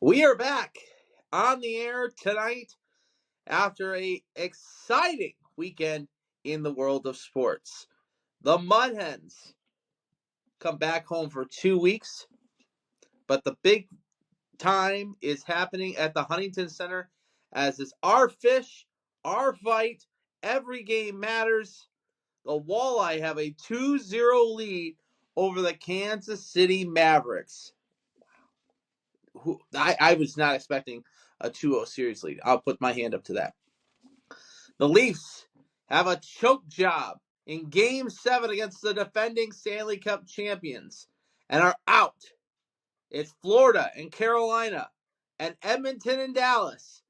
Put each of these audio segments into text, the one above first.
We are back on the air tonight after a exciting weekend in the world of sports. The Mud Hens come back home for 2 weeks, but the big time is happening at the Huntington Center as it's our fish, our fight, every game matters. The Walleye have a 2-0 lead over the Kansas City Mavericks. I was not expecting a 2-0 series lead. I'll put my hand up to that. The Leafs have a choke job in Game 7 against the defending Stanley Cup champions and are out. It's Florida and Carolina and Edmonton and Dallas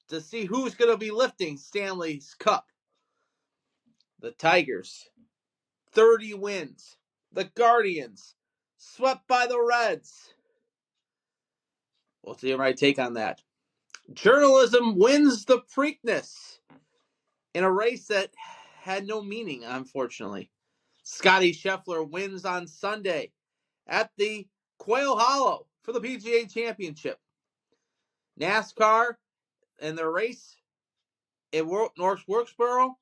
to see who's going to be lifting Stanley's Cup. The Tigers, 30 wins. The Guardians, swept by the Reds. We'll see my take on that. Journalism wins the Preakness in a race that had no meaning, unfortunately. Scotty Scheffler wins on Sunday at the Quail Hollow for the PGA Championship. NASCAR and their race in North Wilkesboro,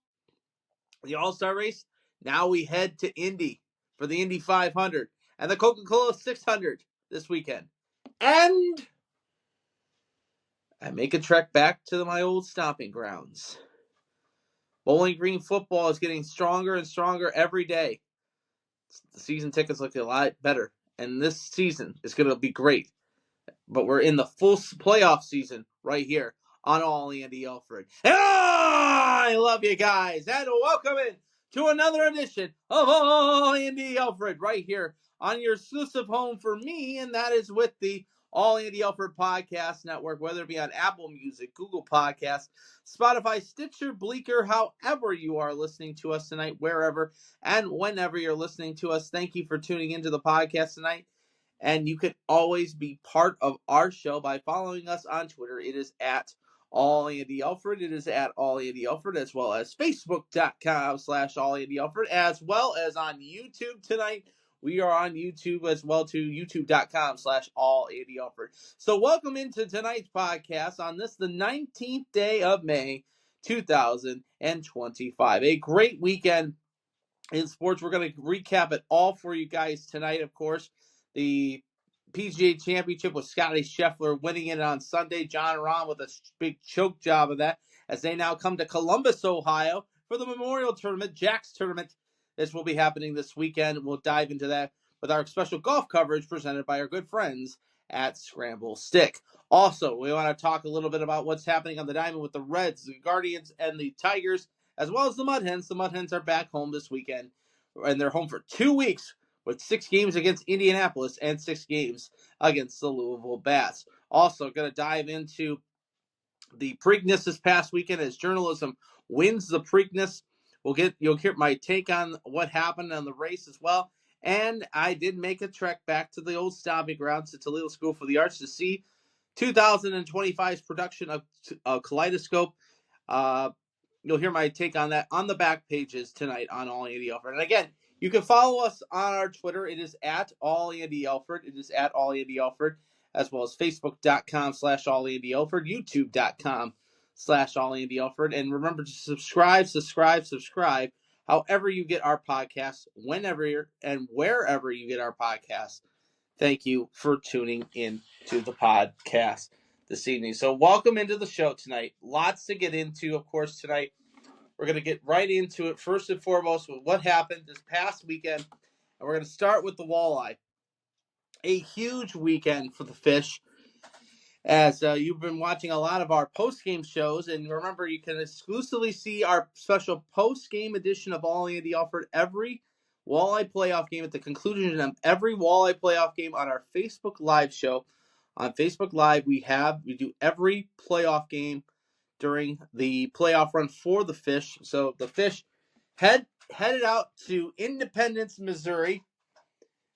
the All-Star race. Now we head to Indy for the Indy 500 and the Coca-Cola 600 this weekend. And I make a trek back to my old stomping grounds. Bowling Green football is getting stronger and stronger every day. The season tickets look a lot better, and this season is going to be great. But we're in the full playoff season right here on All Andy Alfred. And I love you guys, and welcome in to another edition of All Andy Alfred right here on your exclusive home for me, and that is with the All Andy Alfred Podcast Network, whether it be on Apple Music, Google Podcasts, Spotify, Stitcher, Bleaker, however you are listening to us tonight, wherever and whenever you're listening to us. Thank you for tuning into the podcast tonight. And you can always be part of our show by following us on Twitter. It is at All Andy Alfred. It is at All Andy Alfred, as well as Facebook.com/All Andy Alfred, as well as on YouTube tonight. We are on YouTube as well, to YouTube.com/All Andy Alfred. So welcome into tonight's podcast on this, the 19th day of May, 2025. A great weekend in sports. We're going to recap it all for you guys tonight, of course. The PGA Championship with Scotty Scheffler winning it on Sunday. John Rahm with a big choke job of that as they now come to Columbus, Ohio for the Memorial Tournament, Jack's Tournament. This will be happening this weekend. We'll dive into that with our special golf coverage presented by our good friends at Scramble Stick. Also, we want to talk a little bit about what's happening on the diamond with the Reds, the Guardians, and the Tigers, as well as the Mud Hens. The Mud Hens are back home this weekend, and they're home for 2 weeks with 6 games against Indianapolis and 6 games against the Louisville Bats. Also, going to dive into the Preakness this past weekend as journalism wins the Preakness. You'll hear my take on what happened on the race as well. And I did make a trek back to the old stomping grounds to Toledo School for the Arts to see 2025's production of Kaleidoscope. You'll hear my take on that on the back pages tonight on All Andy Alfred. And again, you can follow us on our Twitter. It is at All Andy Alfred. It is at All Andy Alfred, as well as Facebook.com/All Andy Alfred, YouTube.com/All Andy Alfred. And remember to subscribe, however you get our podcast, whenever and wherever you get our podcast. Thank you for tuning in to the podcast this evening. So welcome into the show tonight. Lots to get into, of course, tonight. We're going to get right into it, first and foremost, with what happened this past weekend. And we're going to start with the Walleye. A huge weekend for the fish. As you've been watching a lot of our post-game shows. And remember, you can exclusively see our special post-game edition of All Andy Alfred every Walleye playoff game at the conclusion of every Walleye playoff game on our Facebook Live show. On Facebook Live, we do every playoff game during the playoff run for the fish. So the fish headed out to Independence, Missouri,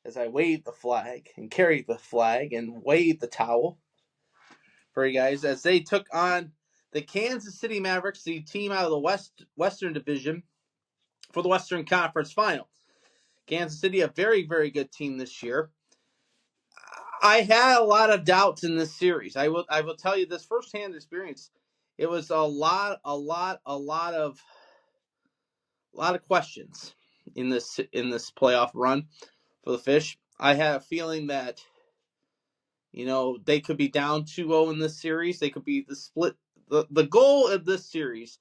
as I wave the flag and carry the flag and wave the towel for you guys, as they took on the Kansas City Mavericks, the team out of the Western Division, for the Western Conference Final. Kansas City, a very, very good team this year. I had a lot of doubts in this series. I will tell you this firsthand experience. It was a lot of questions in this playoff run for the Fish. I had a feeling that they could be down 2-0 in this series. They could be the split. The goal of this series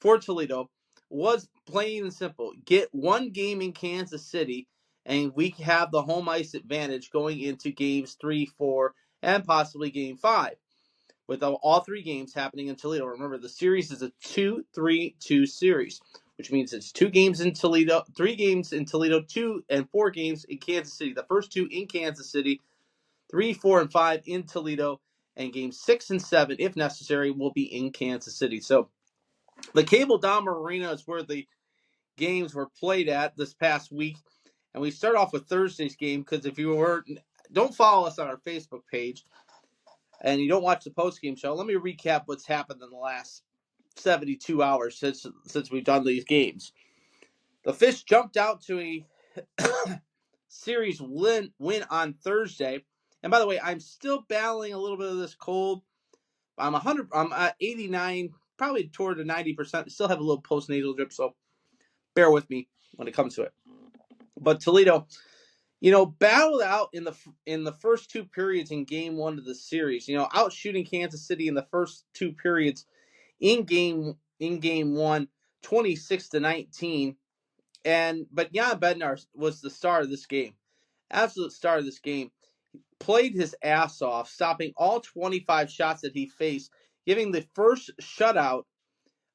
for Toledo was plain and simple: get one game in Kansas City, and we have the home ice advantage going into games 3, 4, and possibly game 5, with all 3 games happening in Toledo. Remember, the series is a 2-3-2 series, which means it's 2 games in Toledo, 3 games in Toledo, 2 and 4 games in Kansas City. The first 2 in Kansas City, 3, 4, and 5 in Toledo, and games 6 and 7, if necessary, will be in Kansas City. So the Cable Dahmer Arena is where the games were played at this past week. And we start off with Thursday's game because if you don't follow us on our Facebook page and you don't watch the post-game show, let me recap what's happened in the last 72 hours since we've done these games. The Fish jumped out to a series win on Thursday. And by the way, I'm still battling a little bit of this cold. I'm at 89, probably toward the 90%. Still have a little post-nasal drip, so bear with me when it comes to it. But Toledo, battled out in the first 2 periods in game 1 of the series. Out shooting Kansas City in the first 2 periods in game 1, 26-19. But Jan Bednar was the star of this game. Absolute star of this game. Played his ass off, stopping all 25 shots that he faced, giving the first shutout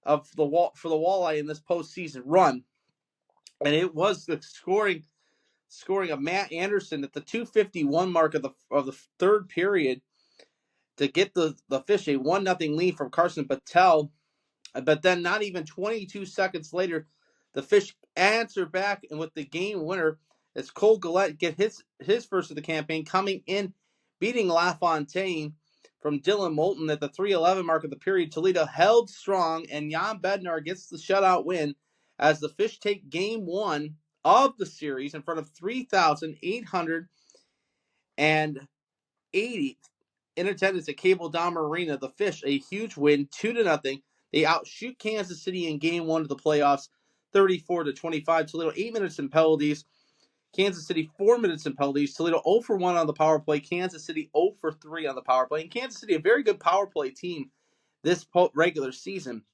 of for the Walleye in this postseason run. And it was the scoring of Matt Anderson at the 2:51 mark of the third period to get the Fish a 1-0 lead from Carson Patel. But then not even 22 seconds later, the Fish answer back and with the game winner as Cole Gillette get his first of the campaign, coming in, beating LaFontaine from Dylan Moulton at the 3:11 mark of the period. Toledo held strong, and Jan Bednar gets the shutout win as the Fish take game 1 of the series in front of 3,880 in attendance at Cable Dahmer Arena. The Fish, a huge win, 2-0. They outshoot Kansas City in game 1 of the playoffs, 34-25. Toledo 8 minutes in penalties. Kansas City 4 minutes in penalties. Toledo 0 for 1 on the power play. Kansas City 0 for 3 on the power play. And Kansas City, a very good power play team this regular season,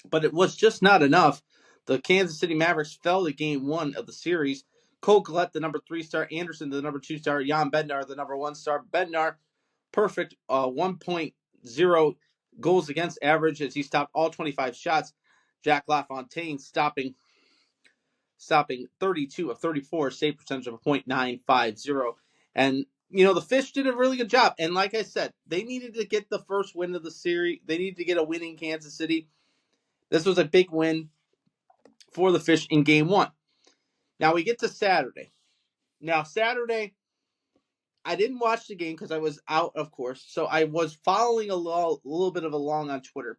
but it was just not enough. The Kansas City Mavericks fell to game 1 of the series. Cole Gillette, the number 3 star. Anderson, the number 2 star. Jan Bednar, the number 1 star. Bednar, perfect 1.0 goals against average as he stopped all 25 shots. Jack LaFontaine stopping 32 of 34, save percentage of .950. And, the Fish did a really good job. And like I said, they needed to get the first win of the series. They needed to get a win in Kansas City. This was a big win for the Fish in game 1. Now we get to Saturday. Now, Saturday, I didn't watch the game because I was out, of course. So I was following a little bit of along on Twitter.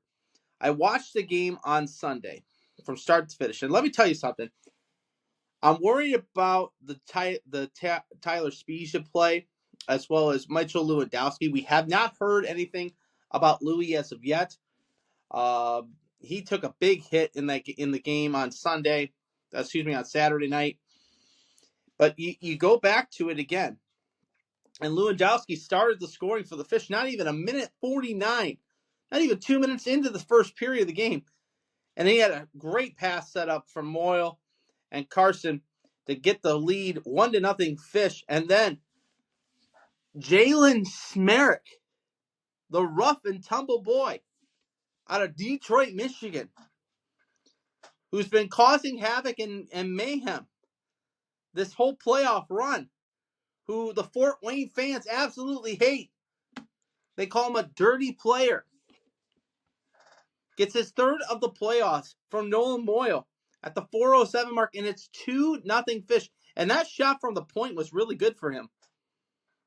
I watched the game on Sunday from start to finish. And let me tell you something. I'm worried about the Tyler Spezia play as well as Mitchell Lewandowski. We have not heard anything about Louis as of yet. He took a big hit in the game on Saturday night. But you go back to it again. And Lewandowski started the scoring for the Fish not even a minute 49, not even 2 minutes into the first period of the game. And he had a great pass set up from Moyle and Carson to get the lead 1-0 Fish. And then Jalen Smerrick, the rough and tumble boy out of Detroit, Michigan, who's been causing havoc and mayhem this whole playoff run, who the Fort Wayne fans absolutely hate. They call him a dirty player. Gets his third of the playoffs from Nolan Moyle at the 4:07 mark, and it's 2-0 Fish. And that shot from the point was really good for him.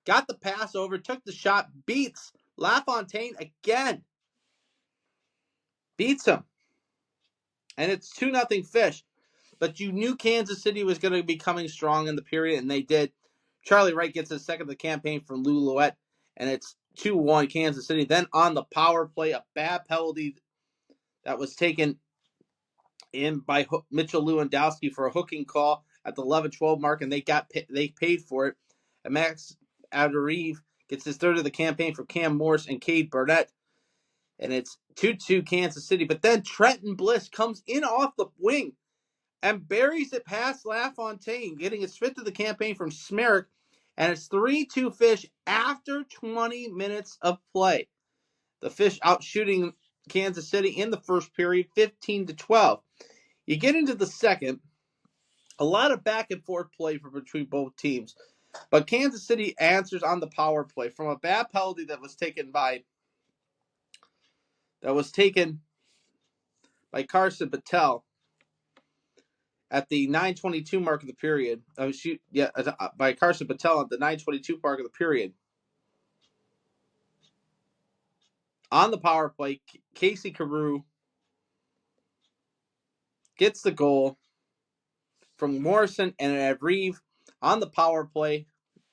Got the pass over, took the shot, beats LaFontaine again. Beats him. And it's 2-0 Fish. But you knew Kansas City was going to be coming strong in the period, and they did. Charlie Wright gets his second of the campaign from Lou Louette, and it's 2-1 Kansas City. Then on the power play, a bad penalty that was taken in by Mitchell Lewandowski for a hooking call at the 11-12 mark, and they paid for it. And Max Adarive gets his third of the campaign for Cam Morris and Cade Burnett, and it's 2-2 Kansas City. But then Trenton Bliss comes in off the wing and buries it past LaFontaine, getting his fifth of the campaign from Smerrick, and it's 3-2 Fish after 20 minutes of play. The Fish outshooting Kansas City in the first period, 15-12. You get into the second, a lot of back and forth play between both teams, but Kansas City answers on the power play from a bad penalty that was taken by Carson Patel at the 9:22 mark of the period. By Carson Patel at the 9:22 mark of the period. On the power play, Casey Carew gets the goal from Morrison and Adrive on the power play.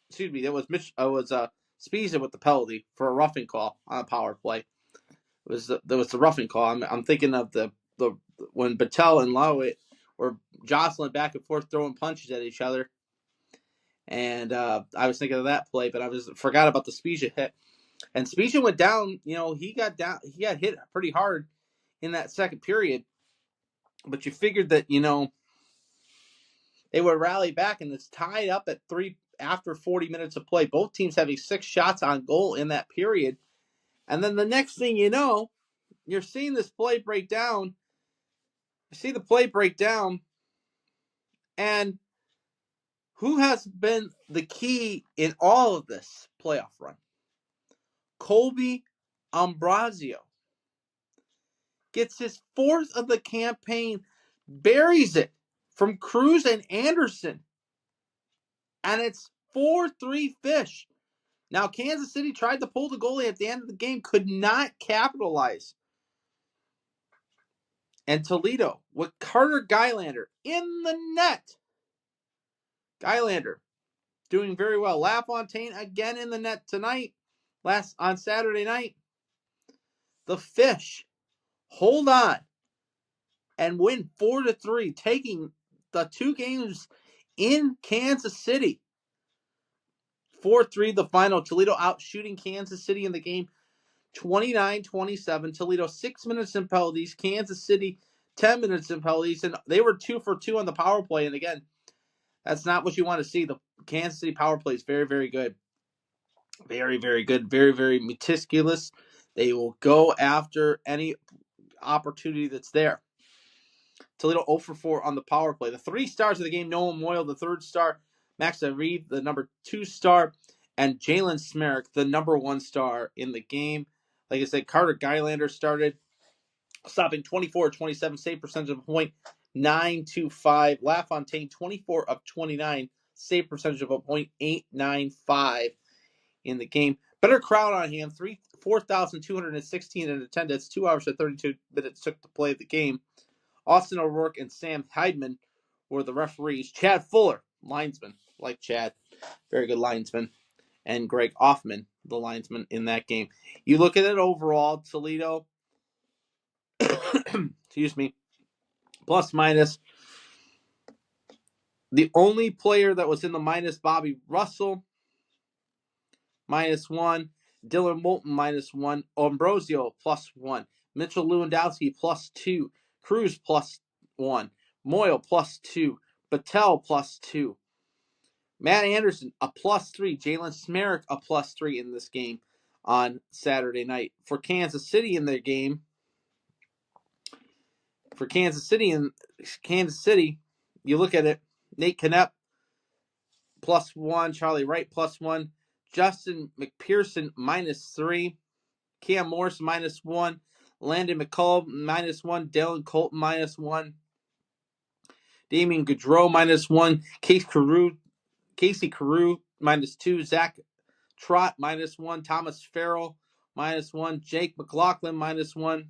Excuse me, that was Spiza with the penalty for a roughing call on a power play. There was the roughing call. I'm thinking of the when Patel and Lowett were jostling back and forth, throwing punches at each other. And I was thinking of that play, but I forgot about the Spiza hit. And Spiza went down. He got hit pretty hard in that second period. But you figured that they would rally back, and it's tied up at 3 after 40 minutes of play. Both teams having 6 shots on goal in that period. And then the next thing you know, you're seeing this play break down. You see the play break down, and who has been the key in all of this playoff run? Colby Ambrosio gets his fourth of the campaign, buries it from Cruz and Anderson, and it's 4-3 Fish. Now, Kansas City tried to pull the goalie at the end of the game, could not capitalize. And Toledo with Carter Gylander in the net. Gylander doing very well. LaFontaine again in the net tonight. On Saturday night. The Fish hold on and win 4-3, taking the 2 games in Kansas City. 4-3 the final. Toledo out shooting Kansas City in the game 29-27. Toledo 6 minutes in penalties. Kansas City 10 minutes in penalties. And they were 2 for 2 on the power play. And again, that's not what you want to see. The Kansas City power play is very, very good. Very, very good. Very, very meticulous. They will go after any opportunity that's there. Toledo 0 for 4 on the power play. The 3 stars of the game, Noah Moyle, the 3rd star, Max Reeve, the number 2 star, and Jalen Smerrick, the number 1 star in the game. Like I said, Carter Gylander started, stopping 24-27, save percentage of a point, 9.25. LaFontaine, 24 of 29, save percentage of a point, 8.95 in the game. Better crowd on hand, 4,216 in attendance, 2 hours and 32 minutes took to play the game. Austin O'Rourke and Sam Heidman were the referees. Chad Fuller, linesman, like Chad, very good linesman, and Greg Offman, the linesman in that game. You look at it overall, Toledo, excuse me, plus minus. The only player that was in the minus, Bobby Russell, -1. Dylan Moulton, -1. Ambrosio, +1. Mitchell Lewandowski, +2. Cruz, +1. Moyle, +2. Patel, +2. Matt Anderson, a +3. Jalen Smerrick, a +3 in this game on Saturday night. For Kansas City in their game, you look at it, Nate Knepp, +1. Charlie Wright, +1. Justin McPherson, -3. Cam Morris, -1. Landon McCullough, -1. Dylan Colton, -1. Damian Gaudreau, -1. Casey Carew, -2. Zach Trott, -1. Thomas Farrell, -1. Jake McLaughlin, -1.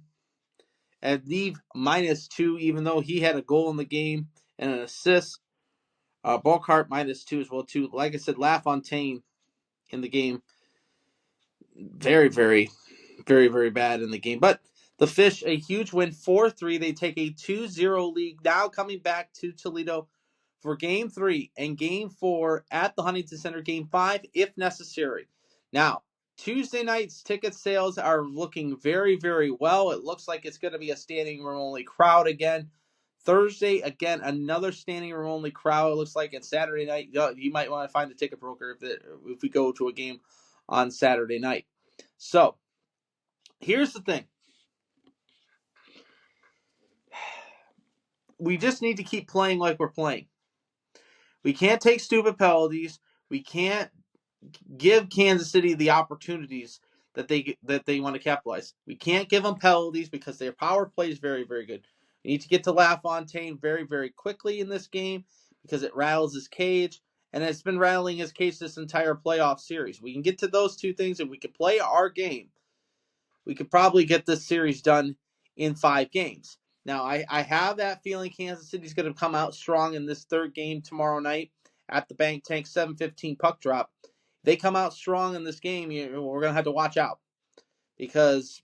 And Neve, -2, even though he had a goal in the game and an assist. Ballcart -2 as well, too. Like I said, LaFontaine in the game. Very, very, very, very bad in the game. But the Fish, a huge win, 4-3. They take a 2-0 lead. Now coming back to Toledo for Game 3 and Game 4 at the Huntington Center, Game 5, if necessary. Now, Tuesday night's ticket sales are looking very, very well. It looks like it's going to be a standing room only crowd again. Thursday, again, another standing room only crowd. It looks like. And Saturday night, you might want to find a ticket broker if we go to a game on Saturday night. So, here's the thing. We just need to keep playing like we're playing. We can't take stupid penalties. We can't give Kansas City the opportunities that they want to capitalize. We can't give them penalties because their power play is very, very good. We need to get to LaFontaine very, very quickly in this game because it rattles his cage, and it's been rattling his cage this entire playoff series. We can get to those two things, and we can play our game. We could probably get this series done in 5 games. Now, I have that feeling Kansas City's going to come out strong in this third game tomorrow night at the Bank Tank, 7:15 puck drop. If they come out strong in this game, we're going to have to watch out because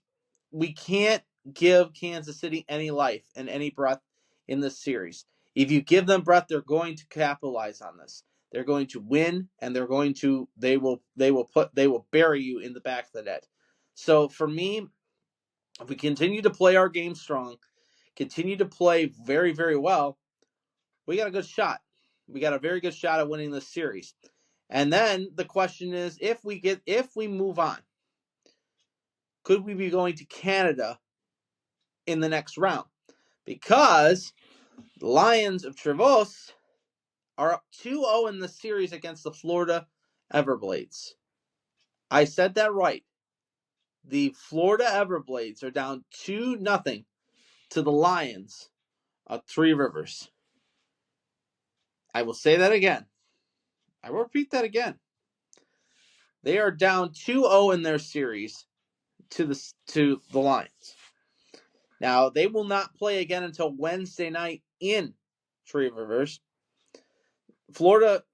we can't give Kansas City any life and any breath in this series. If you give them breath, they're going to capitalize on this. They're going to win, and they will bury you in the back of the net. So for me, if we continue to play our game strong, continue to play very, very well, we got a good shot. We got a very good shot at winning this series. And then the question is, if we move on, could we be going to Canada in the next round? Because the Lions of Trevose are up 2-0 in the series against the Florida Everblades. I said that right. The Florida Everblades are down 2-0 to the Lions of Three Rivers. I will say that again. I will repeat that again. They are down 2-0 in their series to the Lions. Now, they will not play again until Wednesday night in Three Rivers. Florida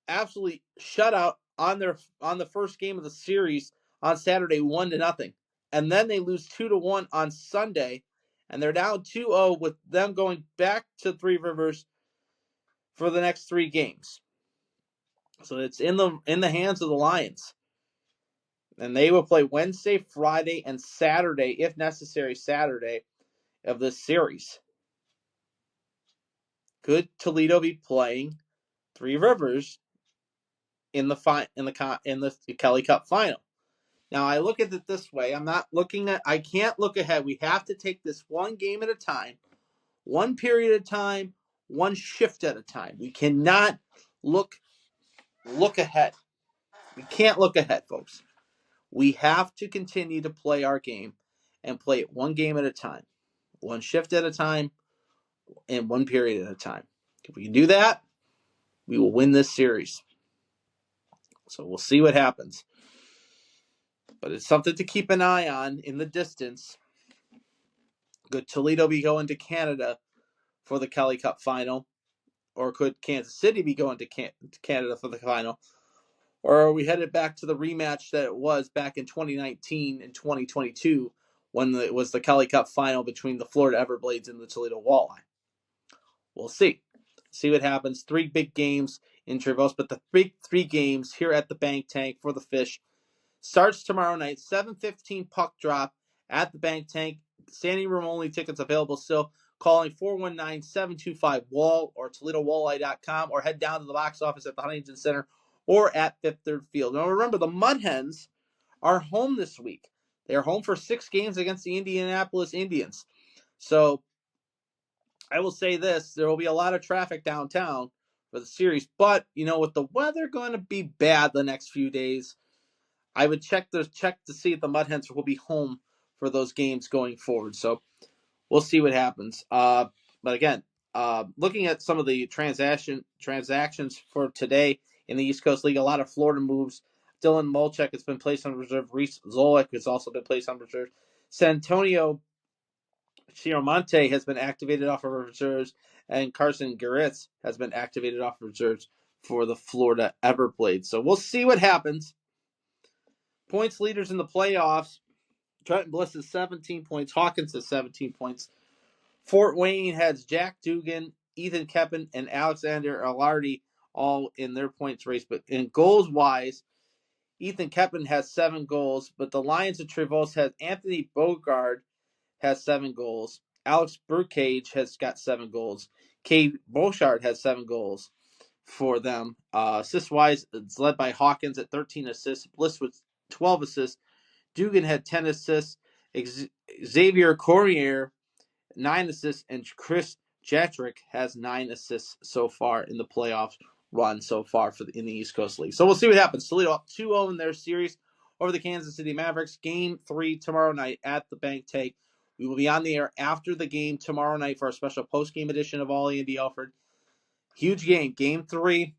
absolutely shut out on the first game of the series on Saturday, 1-0. And then they lose 2-1 on Sunday, and they're down 2-0 with them going back to Three Rivers for the next 3 games. So it's in the hands of the Lions. And they will play Wednesday, Friday, and Saturday, if necessary, Saturday of this series. Could Toledo be playing Three Rivers in the Kelly Cup final? Now I look at it this way. I can't look ahead. We have to take this one game at a time, one period at a time, one shift at a time. We cannot look ahead. We can't look ahead, folks. We have to continue to play our game and play it one game at a time, one shift at a time, and one period at a time. If we can do that, we will win this series. So we'll see what happens. But it's something to keep an eye on in the distance. Could Toledo be going to Canada for the Kelly Cup final? Or could Kansas City be going to Canada for the final? Or are we headed back to the rematch that it was back in 2019 and 2022 when it was the Kelly Cup final between the Florida Everblades and the Toledo Walleye? We'll see. See what happens. 3 big games in Trevose, but the big 3 games here at the Bank Tank for the Fish starts tomorrow night, 7:15 puck drop at the Bank Tank. Standing room only tickets available still. Calling 419-725-WALL or ToledoWalleye.com, or head down to the box office at the Huntington Center or at Fifth Third Field. Now remember, the Mud Hens are home this week. They are home for 6 games against the Indianapolis Indians. So I will say this, there will be a lot of traffic downtown for the series, but with the weather going to be bad the next few days, I would check to see if the Mud Hens will be home for those games going forward. So we'll see what happens. But again, looking at some of the transactions for today in the East Coast League, a lot of Florida moves. Dylan Molchek has been placed on reserve. Reese Zolik has also been placed on reserve. Santonio Chiamonte has been activated off of reserves, and Carson Garretts has been activated off of reserves for the Florida Everblades. So we'll see what happens. Points leaders in the playoffs. Trenton Bliss is 17 points. Hawkins is 17 points. Fort Wayne has Jack Dugan, Ethan Keppen, and Alexander Alardi all in their points race. But in goals-wise, Ethan Keppen has 7 goals, but the Lions of Trevose has Anthony Bogard has 7 goals. Alex Burkage has got 7 goals. Cade Beauchard has 7 goals for them. Assist-wise, it's led by Hawkins at 13 assists. Bliss with 12 assists. Dugan had 10 assists. Xavier Corrier, 9 assists. And Chris Jatrick has 9 assists so far in the playoffs run so far in the East Coast League. So we'll see what happens. Toledo up 2-0 in their series over the Kansas City Mavericks. Game 3 tomorrow night at the Bank Take. We will be on the air after the game tomorrow night for our special post-game edition of All Andy Alfred. Huge game. Game 3.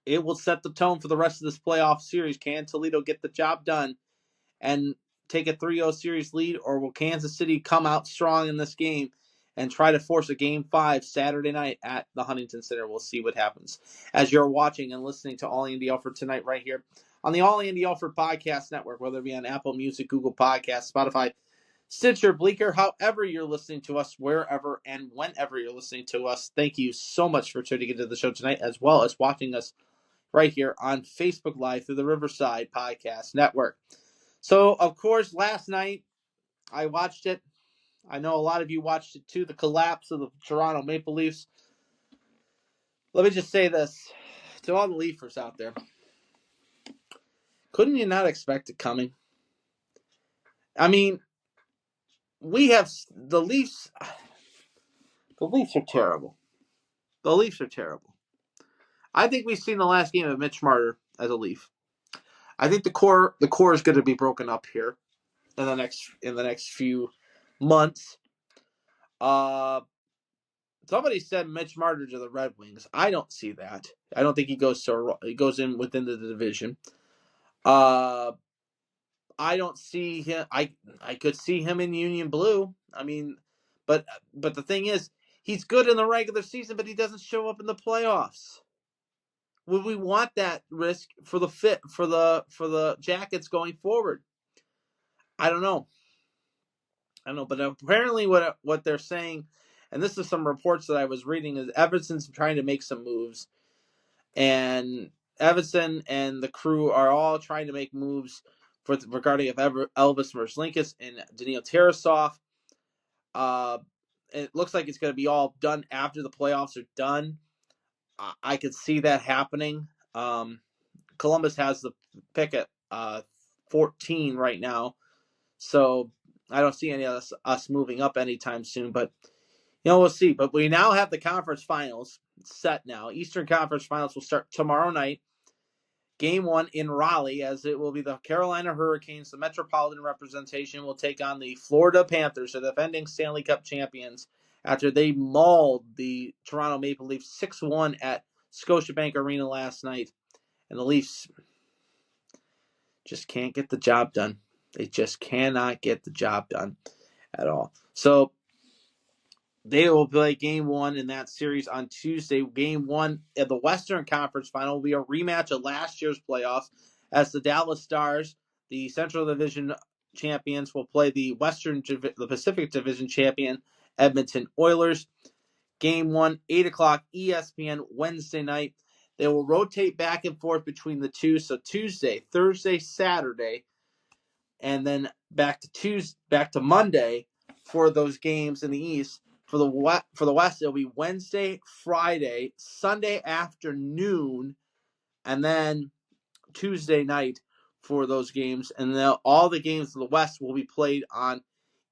It will set the tone for the rest of this playoff series. Can Toledo get the job done and take a 3-0 series lead, or will Kansas City come out strong in this game and try to force a Game 5 Saturday night at the Huntington Center? We'll see what happens. As you're watching and listening to All Andy Alfred tonight right here on the All Andy Alfred Podcast Network, whether it be on Apple Music, Google Podcasts, Spotify, Stitcher, Bleaker, however you're listening to us, wherever and whenever you're listening to us. Thank you so much for tuning into the show tonight, as well as watching us right here on Facebook Live through the Riverside Podcast Network. So, of course, last night I watched it. I know a lot of you watched it too, the collapse of the Toronto Maple Leafs. Let me just say this to all the Leafers out there. Couldn't you not expect it coming? I mean, we have the Leafs. The Leafs are terrible. The Leafs are terrible. I think we've seen the last game of Mitch Marner as a Leaf. I think the core is going to be broken up here in the next few months. Somebody said Mitch Marner to the Red Wings. I don't see that. I don't think he goes in within the division. I don't see him. I could see him in Union Blue. I mean, but the thing is, he's good in the regular season, but he doesn't show up in the playoffs. Would we want that risk for the Jackets going forward? I don't know. But apparently what they're saying, and this is some reports that I was reading, is Evanson's trying to make some moves, and Evanson and the crew are all trying to make moves regarding Elvis Merzlikins and Daniil Tarasov. It looks like it's going to be all done after the playoffs are done. I could see that happening. Columbus has the pick at 14 right now, so I don't see any of us moving up anytime soon. But we'll see. But we now have the conference finals set now. Eastern Conference Finals will start tomorrow night. Game 1 in Raleigh, as it will be the Carolina Hurricanes. The Metropolitan representation will take on the Florida Panthers, the defending Stanley Cup champions, after they mauled the Toronto Maple Leafs 6-1 at Scotiabank Arena last night. And the Leafs just can't get the job done. They just cannot get the job done at all. So they will play Game 1 in that series on Tuesday. Game 1 of the Western Conference Final will be a rematch of last year's playoffs, as the Dallas Stars, the Central Division champions, will play the Pacific Division champion Edmonton Oilers. Game 1, 8 o'clock ESPN Wednesday night. They will rotate back and forth between the two. So Tuesday, Thursday, Saturday, and then back to Monday for those games in the East. For the West, it'll be Wednesday, Friday, Sunday afternoon, and then Tuesday night for those games. And then all the games of the West will be played on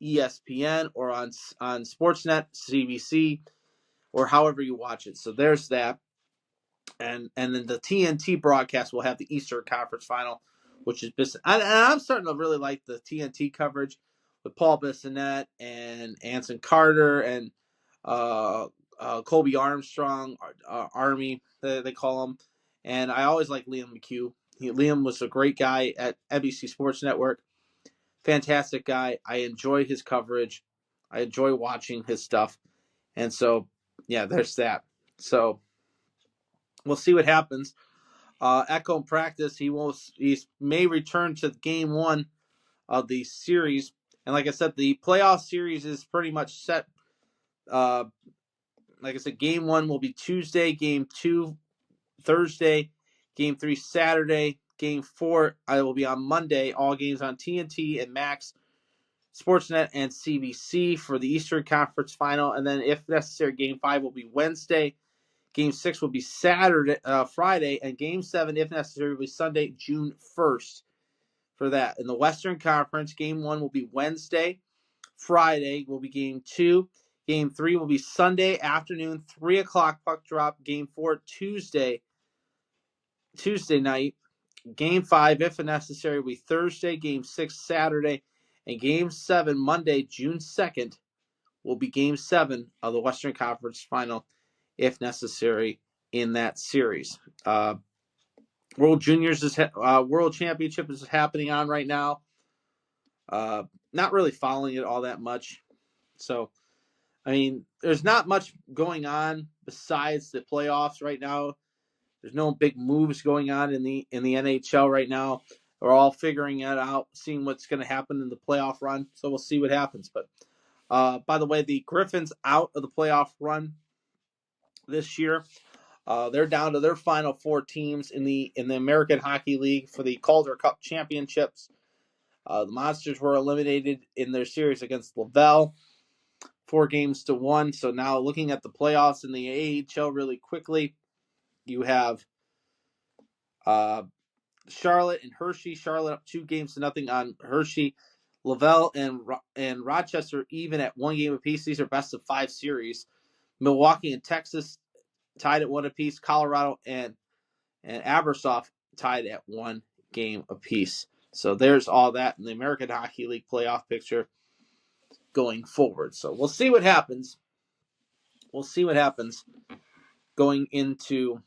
ESPN or on Sportsnet, CBC, or however you watch it. So there's that. And then the TNT broadcast will have the Eastern Conference Final, which is business. And I'm starting to really like the TNT coverage with Paul Bissonnette and Anson Carter and Colby Armstrong, Army, they call him. And I always like Liam McHugh. Liam was a great guy at NBC Sports Network. Fantastic guy. I enjoy his coverage. I enjoy watching his stuff. And so, yeah, there's that. So we'll see what happens. Echo in practice, he may return to game one of the series. And like I said, the playoff series is pretty much set. Like I said, game one will be Tuesday, game two Thursday, game three Saturday, game four I will be on Monday. All games on TNT and Max, Sportsnet, and CBC for the Eastern Conference Final. And then, if necessary, game five will be Wednesday. Game six will be Friday, and game seven, if necessary, will be Sunday, June 1st for that. In the Western Conference, game one will be Wednesday. Friday will be game two. Game three will be Sunday afternoon, 3 o'clock puck drop. Game four, Tuesday night. Game five, if necessary, will be Thursday. Game six, Saturday. And game seven, Monday, June 2nd, will be game seven of the Western Conference Final, if necessary, in that series. World Championship is happening on right now. Not really following it all that much. So, I mean, there's not much going on besides the playoffs right now. There's no big moves going on in the NHL right now. We're all figuring it out, seeing what's going to happen in the playoff run. So we'll see what happens. But by the way, the Griffins out of the playoff run this year. They're down to their final four teams in the American Hockey League for the Calder Cup Championships. The Monsters were eliminated in their series against Laval, 4-1. So now looking at the playoffs in the AHL really quickly, you have Charlotte and Hershey. Charlotte up 2-0 on Hershey. Laval and Rochester even at 1 game apiece. These are best of 5 series. Milwaukee and Texas tied at 1 apiece. Colorado and Abersoft tied at 1 game apiece. So there's all that in the American Hockey League playoff picture going forward. So we'll see what happens. We'll see what happens going into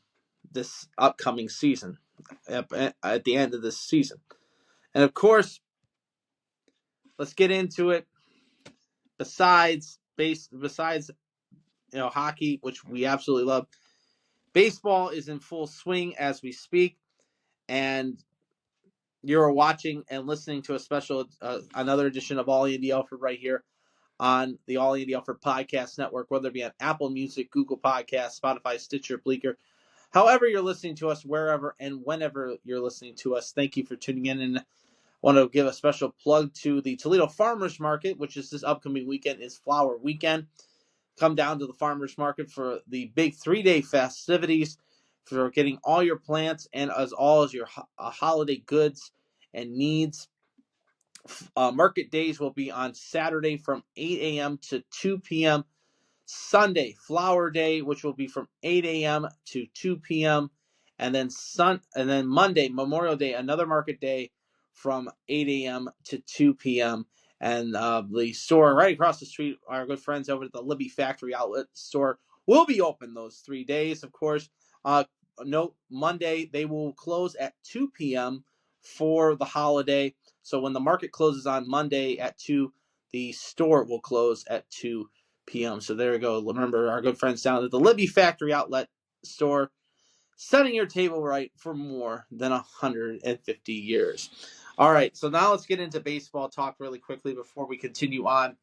this upcoming season, at the end of this season. And of course, let's get into it. Besides hockey, which we absolutely love, baseball is in full swing as we speak, and you're watching and listening to a special another edition of All Andy Alfred right here on the All Andy Alfred Podcast Network, whether it be on Apple Music, Google Podcasts, Spotify, Stitcher, Bleaker. However you're listening to us, wherever and whenever you're listening to us, thank you for tuning in. And I want to give a special plug to the Toledo Farmers Market, which is this upcoming weekend, is Flower Weekend. Come down to the Farmers Market for the big 3-day festivities for getting all your plants and as your holiday goods and needs. Market days will be on Saturday from 8 a.m. to 2 p.m. Sunday, Flower Day, which will be from 8 a.m. to 2 p.m. And then Monday, Memorial Day, another market day from 8 a.m. to 2 p.m. And the store right across the street, our good friends over at the Libby Factory Outlet store, will be open those 3 days, of course. Note, Monday, they will close at 2 p.m. for the holiday. So when the market closes on Monday at 2, the store will close at 2 p.m. So there we go. Remember our good friends down at the Libby Factory Outlet store, setting your table right for more than 150 years. All right, so now let's get into baseball talk really quickly before we continue on,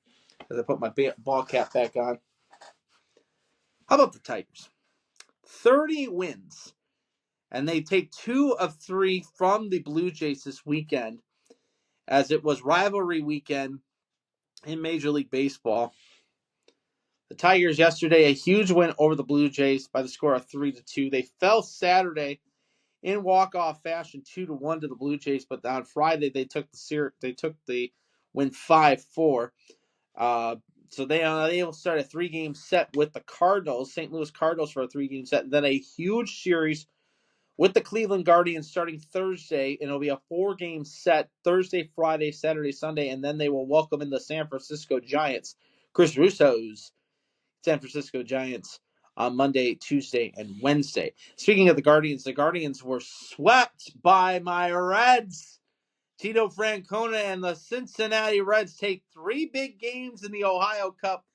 as I put my ball cap back on. How about the Tigers? 30 wins, and they take 2 of 3 from the Blue Jays this weekend, as it was rivalry weekend in Major League Baseball. The Tigers yesterday, a huge win over the Blue Jays by the score of 3-2. They fell Saturday in walk-off fashion 2-1 to the Blue Jays, but on Friday they took the win 5-4. So they are able to start a 3-game set with the Cardinals, St. Louis Cardinals, for a 3-game set, and then a huge series with the Cleveland Guardians starting Thursday, and it'll be a 4-game set Thursday, Friday, Saturday, Sunday, and then they will welcome in the San Francisco Giants, Chris Russo's San Francisco Giants on Monday, Tuesday, and Wednesday. Speaking of the Guardians were swept by my Reds. Tito Francona and the Cincinnati Reds take 3 big games in the Ohio Cup.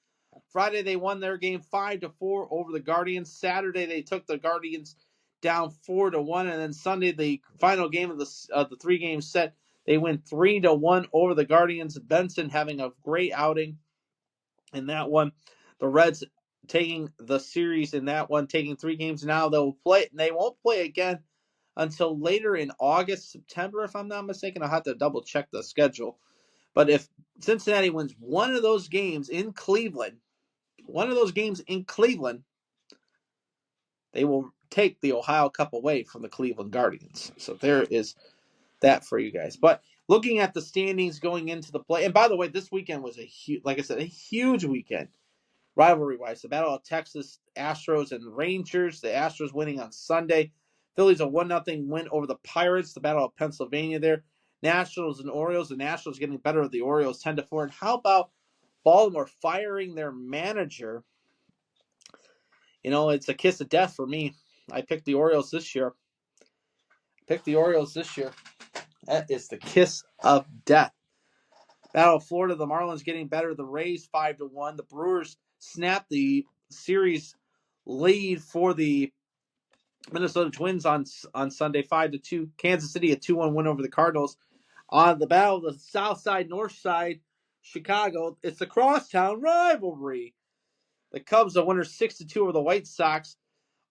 Friday, they won their game 5-4 over the Guardians. Saturday, they took the Guardians down 4-1, and then Sunday, the final game of the 3-game set, they win 3-1 over the Guardians. Benson having a great outing in that one. The Reds taking the series in that one, taking 3 games now. They'll play, and they won't play again until later in August, September, if I'm not mistaken. I'll have to double check the schedule. But if Cincinnati wins one of those games in Cleveland, they will take the Ohio Cup away from the Cleveland Guardians. So there is that for you guys. But looking at the standings going into the play, and by the way, this weekend was a huge weekend, rivalry-wise. The Battle of Texas, Astros and Rangers. The Astros winning on Sunday. Phillies a 1-0 win over the Pirates. The Battle of Pennsylvania there. Nationals and Orioles. The Nationals getting better with the Orioles 10-4. And how about Baltimore firing their manager? You know, it's a kiss of death for me. I picked the Orioles this year. That is the kiss of death. Battle of Florida, the Marlins getting better. The Rays 5-1. The Brewers snapped the series lead for the Minnesota Twins on Sunday 5-2. Kansas City a 2-1 win over the Cardinals. On the battle of the South Side, North Side, Chicago, it's the crosstown rivalry. The Cubs are winners 6-2 over the White Sox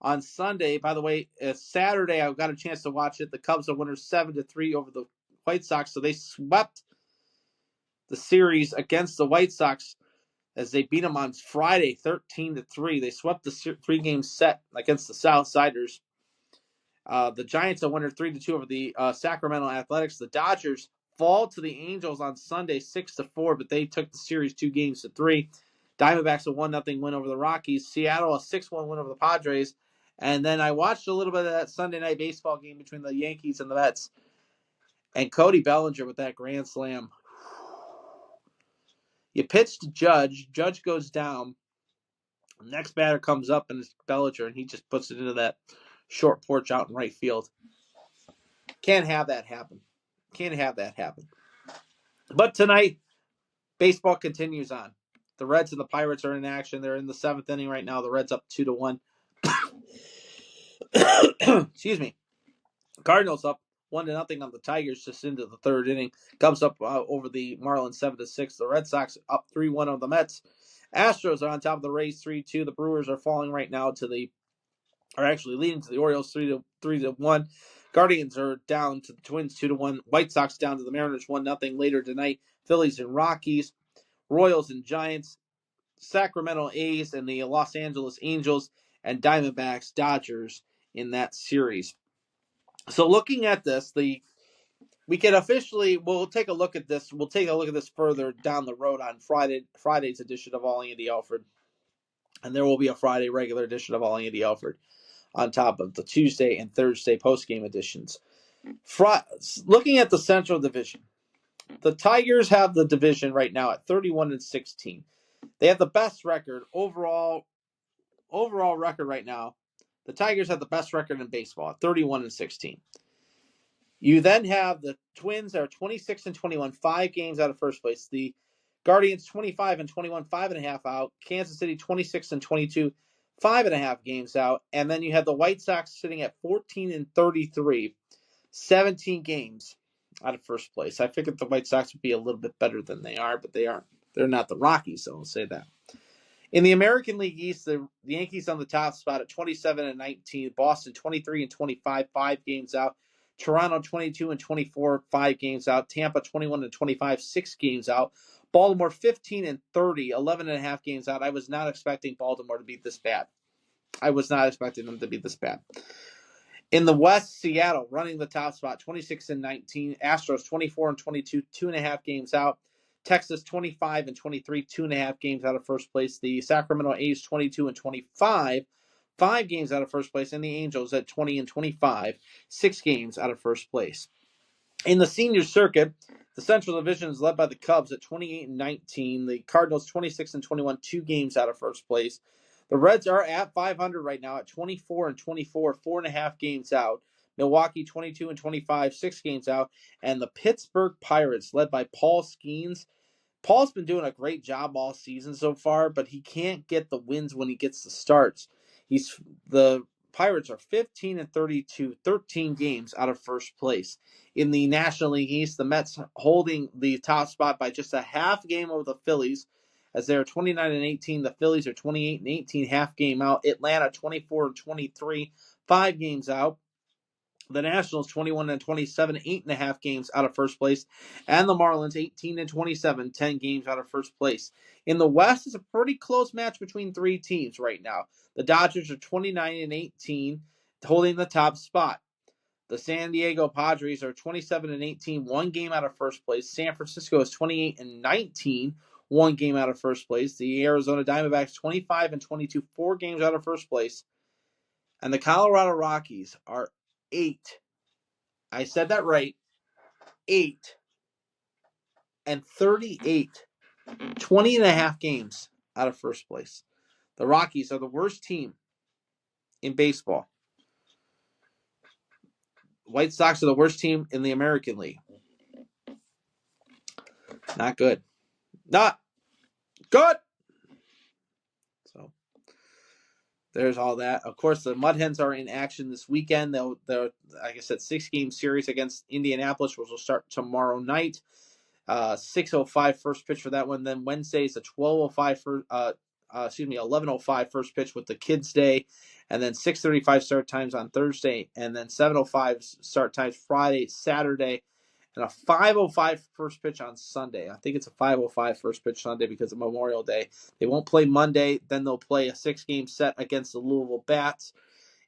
on Sunday. By the way, Saturday I got a chance to watch it. The Cubs are winners 7-3 over the White Sox, so they swept the series against the White Sox as they beat them on Friday 13-3. They swept the 3-game set against the Southsiders. The Giants are winner 3-2 over the Sacramento Athletics. The Dodgers fall to the Angels on Sunday 6-4, but they took the series 2-3. Diamondbacks a 1-0 win over the Rockies. Seattle a 6-1 win over the Padres. And then I watched a little bit of that Sunday night baseball game between the Yankees and the Mets. And Cody Bellinger with that grand slam. You pitch to Judge. Judge goes down. The next batter comes up and it's Bellinger, and he just puts it into that short porch out in right field. Can't have that happen. But tonight, baseball continues on. The Reds and the Pirates are in action. They're in the 7th inning right now. The Reds up 2-1. Excuse me. Cardinals up 1-0 on the Tigers just into the 3rd inning. Cubs up over the Marlins 7-6. The Red Sox up 3-1 on the Mets. Astros are on top of the Rays 3-2. The Brewers are falling right now are actually leading to the Orioles 3-1. Guardians are down to the Twins 2-1. White Sox down to the Mariners 1-0 later tonight. Phillies and Rockies. Royals and Giants. Sacramento A's and the Los Angeles Angels. And Diamondbacks Dodgers in that series. So looking at this, we'll take a look at this. We'll take a look at this further down the road on Friday's edition of All Andy Alfred. And there will be a Friday regular edition of All Andy Alfred on top of the Tuesday and Thursday postgame editions. Looking at the Central Division, the Tigers have the division right now at 31-16. They have the best record overall record right now. The Tigers have the best record in baseball at 31-16. You then have the Twins that are 26-21, 5 games out of first place. The Guardians 25-21, 5.5 out. Kansas City 26-22, 5.5 games out. And then you have the White Sox sitting at 14-33, 17 games out of first place. I figured the White Sox would be a little bit better than they are, but they aren't. They're not the Rockies, so I'll say that. In the American League East, the Yankees on the top spot at 27-19, Boston 23-25, 5 games out. Toronto 22-24, 5 games out. Tampa 21-25, 6 games out. Baltimore 15-30, 11.5 games out. I was not expecting Baltimore to be this bad. I was not expecting them to be this bad. In the West, Seattle running the top spot, 26-19. Astros 24-22, 2.5 games out. Texas 25-23, 2.5 games out of first place. The Sacramento A's 22-25, 5 games out of first place, and the Angels at 20-25, 6 games out of first place. In the senior circuit, the Central Division is led by the Cubs at 28-19. The Cardinals 26-21, 2 games out of first place. The Reds are at 500 right now at 24-24, 4.5 games out. Milwaukee 22-25, 6 games out. And the Pittsburgh Pirates, led by Paul Skeens. Paul's been doing a great job all season so far, but he can't get the wins when he gets the starts. The Pirates are 15-32, 13 games out of first place. In the National League East, the Mets holding the top spot by just a half game over the Phillies, as they're 29-18. The Phillies are 28-18, half game out. Atlanta 24-23, 5 games out. The Nationals 21-27, 8.5 games out of first place, and the Marlins 18-27, 10 games out of first place. In the West, it's a pretty close match between 3 teams right now. The Dodgers are 29-18, holding the top spot. The San Diego Padres are 27-18, 1 game out of first place. San Francisco is 28-19, 1 game out of first place. The Arizona Diamondbacks 25-22, 4 games out of first place. And the Colorado Rockies are 8. I said that right. 8-38. 20.5 games out of first place. The Rockies are the worst team in baseball. White Sox are the worst team in the American League. Not good. Not good. So there's all that. Of course, the Mud Hens are in action this weekend. They're like I said, 6-game series against Indianapolis, which will start tomorrow night. 6:05 first pitch for that one. Then Wednesday is a 11:05 first pitch with the Kids Day, and then 6:35 start times on Thursday, and then 7:05 start times Friday, Saturday, and a 5:05 first pitch on Sunday. I think it's a 5:05 first pitch Sunday because of Memorial Day. They won't play Monday. Then they'll play a 6-game set against the Louisville Bats.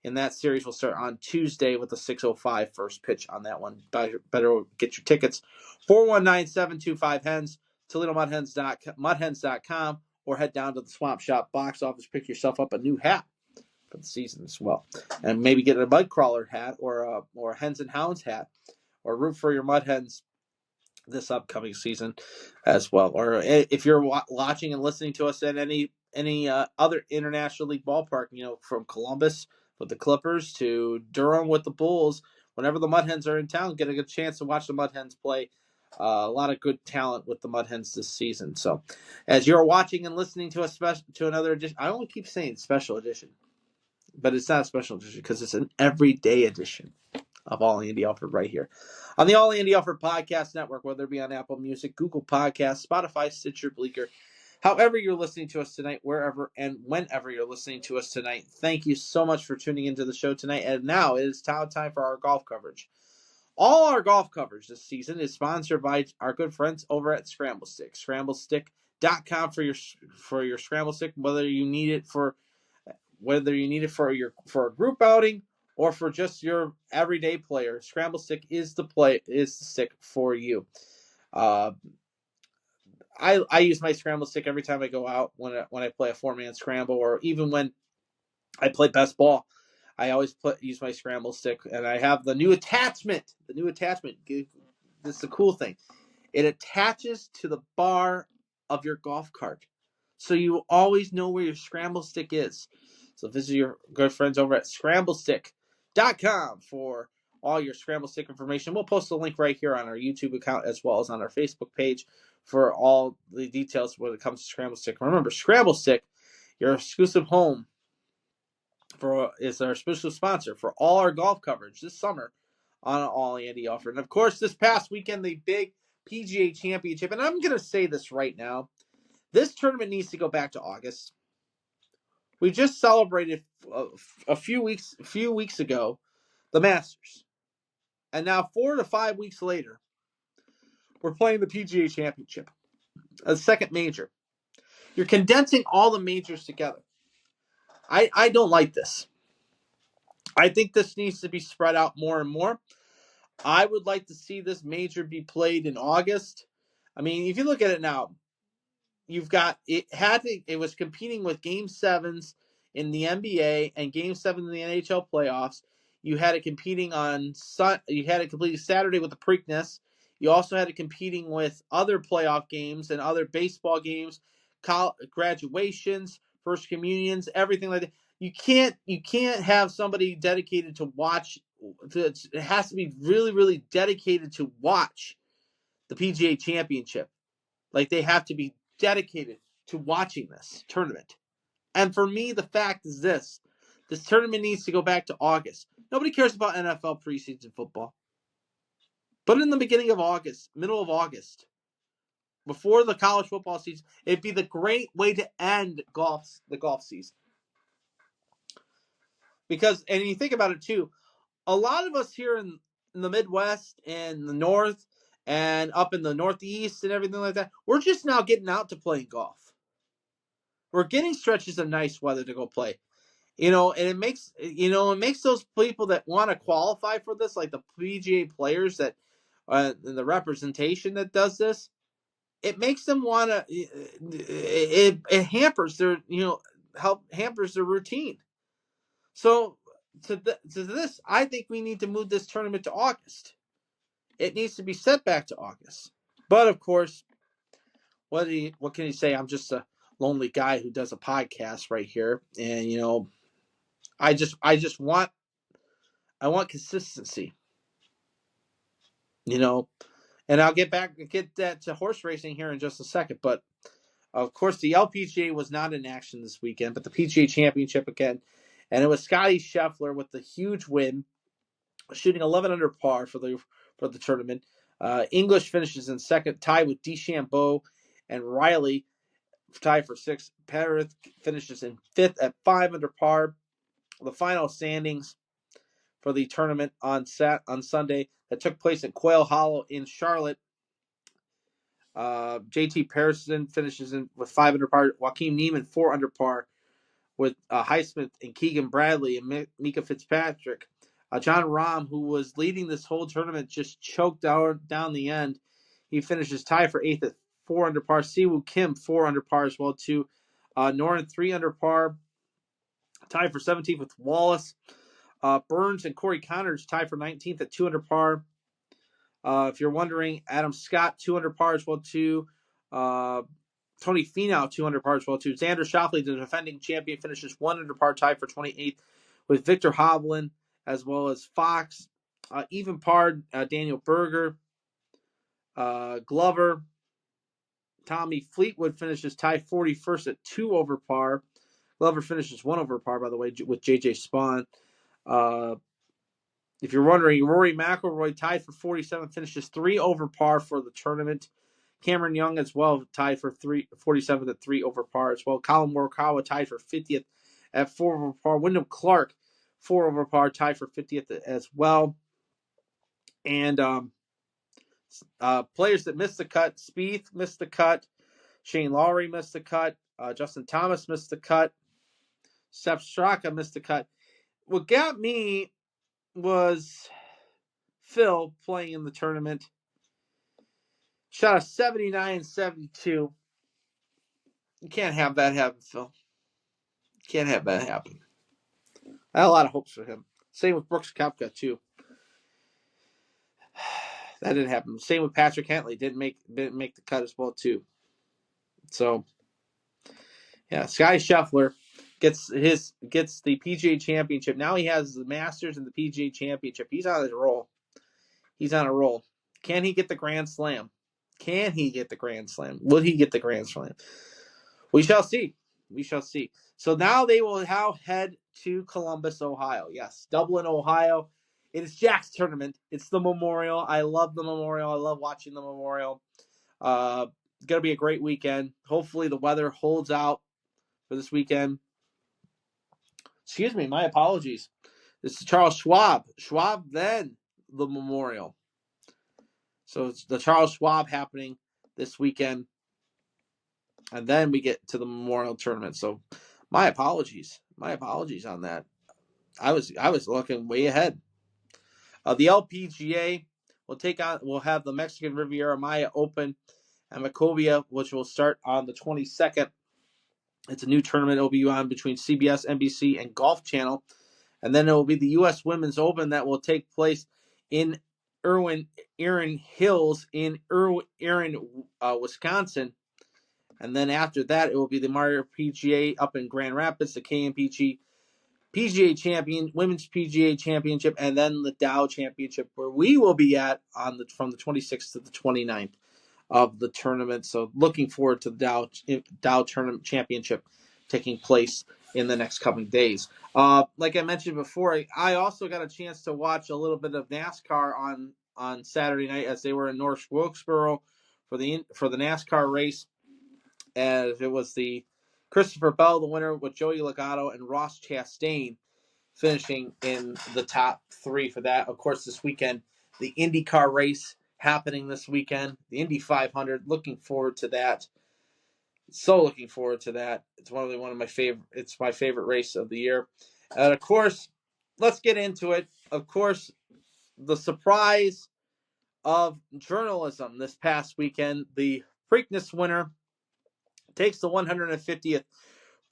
And that series will start on Tuesday with a 6:05 first pitch on that one. Better get your tickets. 419-725-HENS, ToledoMudHens.com, or head down to the Swamp Shop box office. Pick yourself up a new hat for the season as well. And maybe get a Mud Crawler hat or a Hens and Hounds hat, or root for your Mud Hens this upcoming season as well. Or if you're watching and listening to us at any other International League ballpark, from Columbus with the Clippers to Durham with the Bulls, whenever the Mud Hens are in town, get a good chance to watch the Mud Hens play. A lot of good talent with the Mud Hens this season. So as you're watching and listening to to another edition, I only keep saying special edition, but it's not a special edition because it's an everyday edition of All Andy Alfred right here on the All Andy Alfred Podcast Network, whether it be on Apple Music, Google Podcasts, Spotify, Stitcher, Bleaker. However you're listening to us tonight, wherever and whenever you're listening to us tonight, thank you so much for tuning into the show tonight. And now it is time for our golf coverage. All our golf coverage this season is sponsored by our good friends over at Scramble Stick. ScrambleStick.com for your Scramble Stick, whether you need it for a group outing or for just your everyday player. Scramble Stick is the stick for you. I use my Scramble Stick every time I go out when I play a 4-man scramble, or even when I play best ball. I always use my Scramble Stick, and I have the new attachment. This is the cool thing. It attaches to the bar of your golf cart, so you always know where your Scramble Stick is. So visit your good friends over at ScrambleStick.com for all your Scramble Stick information. We'll post a link right here on our YouTube account as well as on our Facebook page for all the details when it comes to Scramble Stick. Remember, Scramble Stick, your exclusive home, is our special sponsor for all our golf coverage this summer on All Andy Alfred. And of course, this past weekend, the big PGA Championship. And I'm going to say this right now. This tournament needs to go back to August. We just celebrated a few weeks ago the Masters. And now 4 to 5 weeks later, we're playing the PGA Championship, a second major. You're condensing all the majors together. I don't like this. I think this needs to be spread out more and more. I would like to see this major be played in August. I mean, if you look at it now, it was competing with Game 7s in the NBA and Game 7 in the NHL playoffs. You had it competing competing Saturday with the Preakness. You also had it competing with other playoff games and other baseball games, graduations, first communions, everything like that. You can't have somebody dedicated to watch it has to be really, really dedicated to watch the PGA Championship. Like, they have to be dedicated to watching this tournament. And for me, the fact is this tournament needs to go back to August. Nobody cares about NFL preseason football. But in the beginning of August, middle of August, before the college football season, it'd be the great way to end the golf season. Because, and you think about it too, a lot of us here in the Midwest and the North and up in the Northeast and everything like that, we're just now getting out to playing golf. We're getting stretches of nice weather to go play. And it makes those people that want to qualify for this, like the PGA players that, the representation that does this, it makes them want to. It hampers their, hampers their routine. So to this, I think we need to move this tournament to August. It needs to be set back to August. But of course, what can you say? I'm just a lonely guy who does a podcast right here, and I want consistency. And I'll get that to horse racing here in just a second. But of course, the LPGA was not in action this weekend, but the PGA Championship again, and it was Scotty Scheffler with the huge win, shooting 11 under par for the tournament. English finishes in second, tied with DeChambeau and Riley, tied for sixth. Perez finishes in fifth at 5 under par. The final standings for the tournament on Sunday that took place at Quail Hollow in Charlotte. JT Pearson finishes in with 5 under par. Joaquin Niemann 4 under par with Highsmith and Keegan Bradley and Mika Fitzpatrick. John Rahm, who was leading this whole tournament, just choked down the end. He finishes tied for 8th at 4 under par. Siwoo Kim 4 under par as well too. Noren 3 under par, tied for 17th with Wallace. Burns and Corey Connors tied for 19th at 2 under par. If you're wondering, Adam Scott 2 under par as well too. Tony Finau 2 under par as well too. Xander Schauffele, the defending champion, finishes 1 under par, tied for 28th with Victor Hovland as well as Fox. Even par, Daniel Berger, Glover. Tommy Fleetwood finishes tied 41st at 2 over par. Glover finishes 1 over par, by the way, with J.J. Spawn. If you're wondering, Rory McIlroy tied for 47th, finishes 3 over par for the tournament. Cameron Young as well tied for 47th at 3 over par as well. Colin Morikawa tied for 50th at 4 over par. Wyndham Clark 4 over par, tied for 50th as well. And players that missed the cut: Spieth missed the cut, Shane Lowry missed the cut, Justin Thomas missed the cut, Sepp Straka missed the cut. What got me was Phil playing in the tournament. Shot a 79-72. You can't have that happen, Phil. You can't have that happen. I had a lot of hopes for him. Same with Brooks Koepka, too. That didn't happen. Same with Patrick Hentley. Didn't make the cut as well, too. So, yeah, Scotty Scheffler gets the PGA Championship. Now he has the Masters and the PGA Championship. He's on his roll. He's on a roll. Can he get the Grand Slam? Can he get the Grand Slam? Will he get the Grand Slam? We shall see. We shall see. So now they will now head to Columbus, Ohio. Yes, Dublin, Ohio. It is Jack's tournament. It's the Memorial. I love the Memorial. I love watching the Memorial. Going to be a great weekend. Hopefully the weather holds out for this weekend. Excuse me, my apologies. This is Charles Schwab. Schwab, then the Memorial. So it's the Charles Schwab happening this weekend. And then we get to the Memorial Tournament. So my apologies. My apologies on that. I was looking way ahead. The LPGA will have the Mexican Riviera Maya Open and Macovia, which will start on the 22nd. It's a new tournament. It will be on between CBS, NBC, and Golf Channel. And then it will be the U.S. Women's Open that will take place in Erin Hills in Erin, Wisconsin. And then after that, it will be the Mario PGA up in Grand Rapids, the KMPG Women's PGA Championship, and then the Dow Championship, where we will be at from the 26th to the 29th of the tournament. So looking forward to the Dow Tournament Championship taking place in the next coming days. Like I mentioned before, I also got a chance to watch a little bit of NASCAR on Saturday night as they were in North Wilkesboro for the NASCAR race, as it was the Christopher Bell, the winner, with Joey Logano and Ross Chastain finishing in the top three for that. Of course, this weekend, the IndyCar race happening this weekend, the Indy 500. Looking forward to that. So looking forward to that. It's one of my favorite. It's my favorite race of the year. And of course, let's get into it. Of course, the surprise of journalism this past weekend, the Preakness winner takes the 150th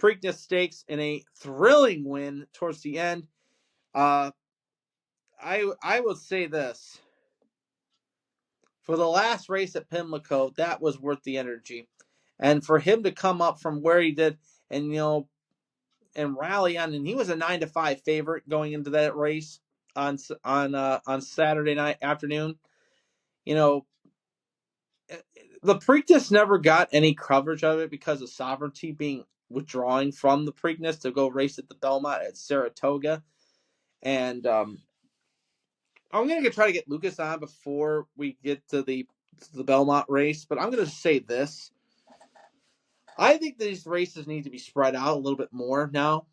Preakness Stakes in a thrilling win towards the end. I would say this. For the last race at Pimlico, that was worth the energy. And for him to come up from where he did and and rally on, and he was a 9-5 favorite going into that race on Saturday night afternoon. The Preakness never got any coverage of it because of Sovereignty being withdrawing from the Preakness to go race at the Belmont at Saratoga. And I'm going to try to get Lucas on before we get to the Belmont race, but I'm going to say this. I think these races need to be spread out a little bit more now.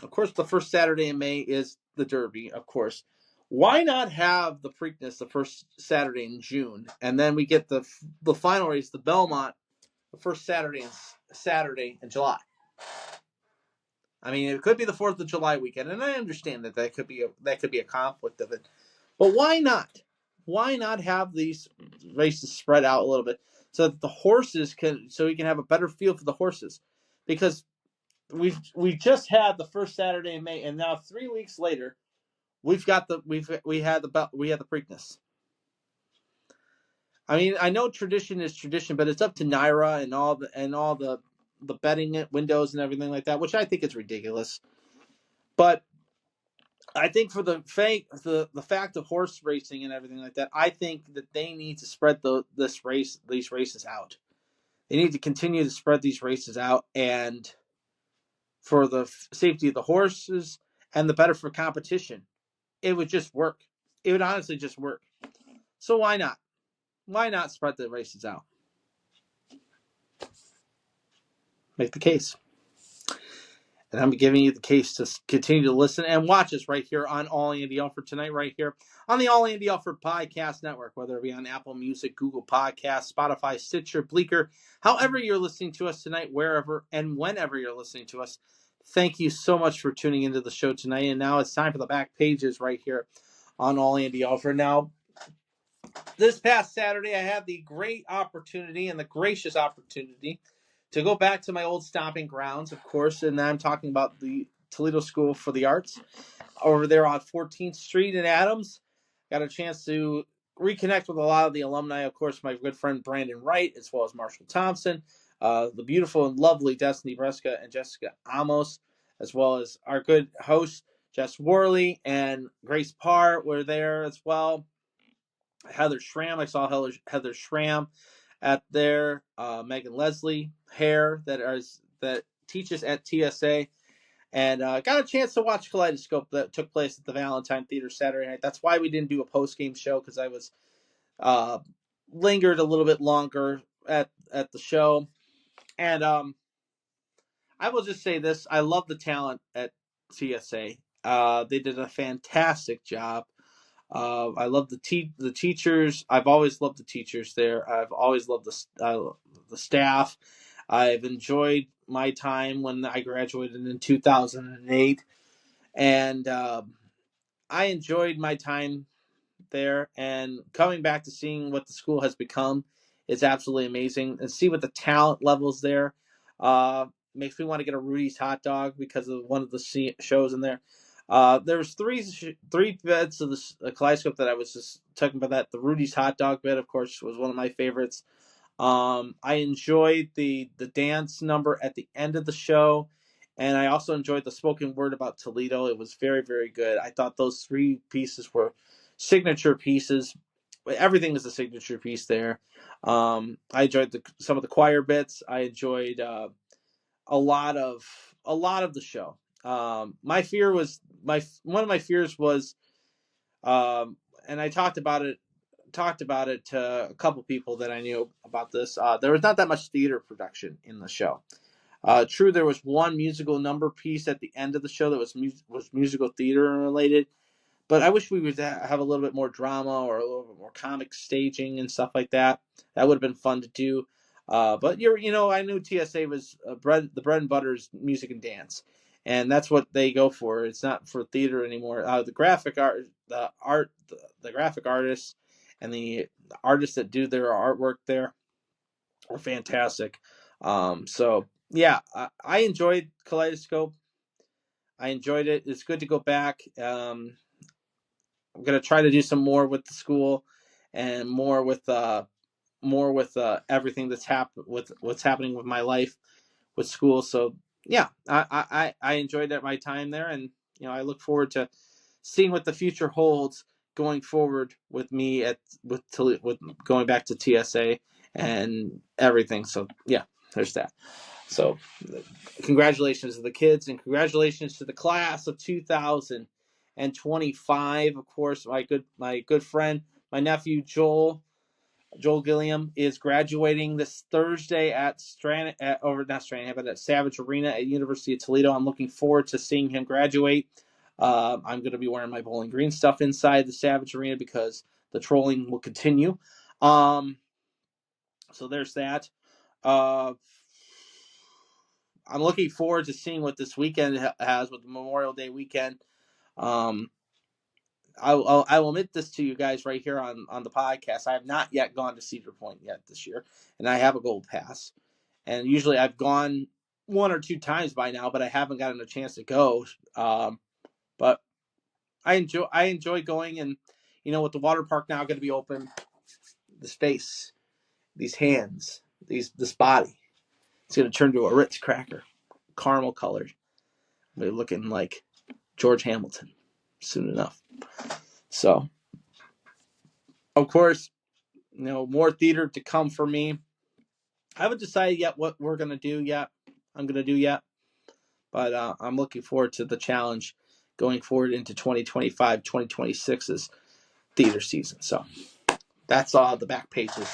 Of course, the first Saturday in May is the Derby, of course. Why not have the Preakness the first Saturday in June, and then we get the final race, the Belmont, the first Saturday in July? I mean, it could be the 4th of July weekend, and I understand that could be a conflict of it. But why not? Why not have these races spread out a little bit so that the horses so we can have a better feel for the horses? Because we just had the first Saturday in May, and now 3 weeks later, we had the Preakness. I mean, I know tradition is tradition, but it's up to NYRA and all the betting windows and everything like that, which I think is ridiculous. But I think for the fact of horse racing and everything like that, I think that they need to spread these races out. They need to continue to spread these races out, and for the safety of the horses and the better for competition, it would just work. It would honestly just work. So why not? Why not spread the races out? Make the case. And I'm giving you the case to continue to listen and watch us right here on All Andy Alfred tonight, right here on the All Andy Alfred Podcast Network, whether it be on Apple Music, Google Podcasts, Spotify, Stitcher, Bleaker, however you're listening to us tonight, wherever and whenever you're listening to us. Thank you so much for tuning into the show tonight. And now it's time for the back pages right here on All Andy Alfred. Now, this past Saturday, I had the great opportunity and the gracious opportunity to go back to my old stomping grounds, of course, and I'm talking about the Toledo School for the Arts over there on 14th Street in Adams. Got a chance to reconnect with a lot of the alumni, of course, my good friend Brandon Wright, as well as Marshall Thompson, the beautiful and lovely Destiny Breska and Jessica Amos, as well as our good host, Jess Worley and Grace Parr were there as well. Heather Schramm, I saw Heather Schramm at there. Megan Leslie Hare that teaches at TSA, and got a chance to watch Kaleidoscope that took place at the Valentine Theater Saturday night. That's why we didn't do a post game show, because I was lingered a little bit longer at the show, and I will just say this: I love the talent at TSA. They did a fantastic job. I love the teachers. I've always loved the teachers there. I've always loved the staff. I've enjoyed my time when I graduated in 2008, and I enjoyed my time there. And coming back to seeing what the school has become is absolutely amazing. And see what the talent levels there. Makes me want to get a Rudy's hot dog because of one of the shows in there. There was three bits of the Kaleidoscope that I was just talking about. That the Rudy's hot dog bit, of course, was one of my favorites. I enjoyed the dance number at the end of the show, And I also enjoyed the spoken word about Toledo. It was very, very good. I thought those 3 pieces were signature pieces. Everything is a signature piece there. I enjoyed some of the choir bits. I enjoyed a lot of the show. My fear was one of my fears was, and I talked about it to a couple people that I knew about this. There was not that much theater production in the show. True, there was one musical number piece at the end of the show that was musical theater related, but I wish we would have a little bit more drama or a little bit more comic staging and stuff like that. That would have been fun to do. But I knew TSA was the bread and butter is music and dance, and that's what they go for. It's not for theater anymore. The graphic graphic artists, and the artists that do their artwork there are fantastic. So yeah, I enjoyed Kaleidoscope. I enjoyed it. It's good to go back. I'm gonna try to do some more with the school, and more with everything that's with what's happening with my life with school. So yeah, I enjoyed my time there, and I look forward to seeing what the future holds going forward with me with going back to TSA and everything. So yeah, there's that. So congratulations to the kids, and congratulations to the class of 2025. Of course, my good friend, my nephew Joel Gilliam is graduating this Thursday at Savage Arena at University of Toledo. I'm looking forward to seeing him graduate. I'm going to be wearing my Bowling Green stuff inside the Savage Arena because the trolling will continue. So there's that. I'm looking forward to seeing what this weekend has with the Memorial Day weekend. I will admit this to you guys right here on the podcast. I have not yet gone to Cedar Point yet this year, and I have a gold pass. And usually I've gone 1 or 2 times by now, but I haven't gotten a chance to go. But I enjoy going, and with the water park now going to be open, this face, these hands, this body, it's going to turn to a Ritz cracker, caramel colored. We're looking like George Hamilton soon enough. So, of course, more theater to come for me. I haven't decided yet what we're going to do yet. But I'm looking forward to the challenge going forward into 2025, 2026's theater season. So that's all the back pages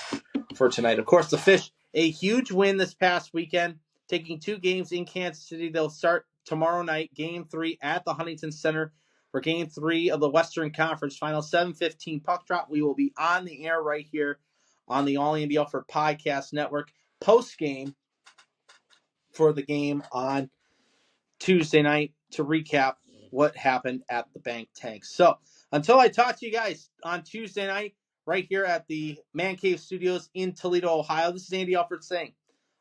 for tonight. Of course, the Fish, a huge win this past weekend, taking 2 games in Kansas City. They'll start tomorrow night, Game 3 at the Huntington Center for Game 3 of the Western Conference Final, 7:15 puck drop. We will be on the air right here on the All Andy Alfred Podcast Network post-game for the game on Tuesday night to recap what happened at the Bank Tank. So until I talk to you guys on Tuesday night, right here at the Man Cave Studios in Toledo, Ohio, this is Andy Alfred saying,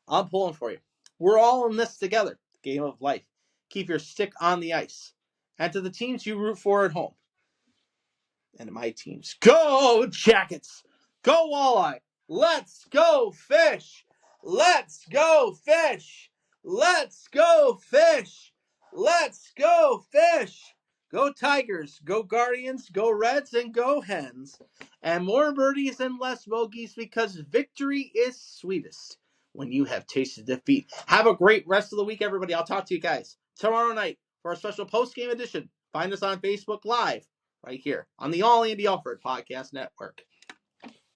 I'm pulling for you. We're all in this together. Game of life. Keep your stick on the ice. And to the teams you root for at home. And to my teams, go Jackets! Go Walleye! Let's go Fish! Let's go Fish! Let's go Fish! Let's go Fish! Go Tigers, go Guardians, go Reds, and go Hens. And more birdies and less bogeys, because victory is sweetest when you have tasted defeat. Have a great rest of the week, everybody. I'll talk to you guys tomorrow night for our special post-game edition. Find us on Facebook Live right here on the All Andy Alfred Podcast Network.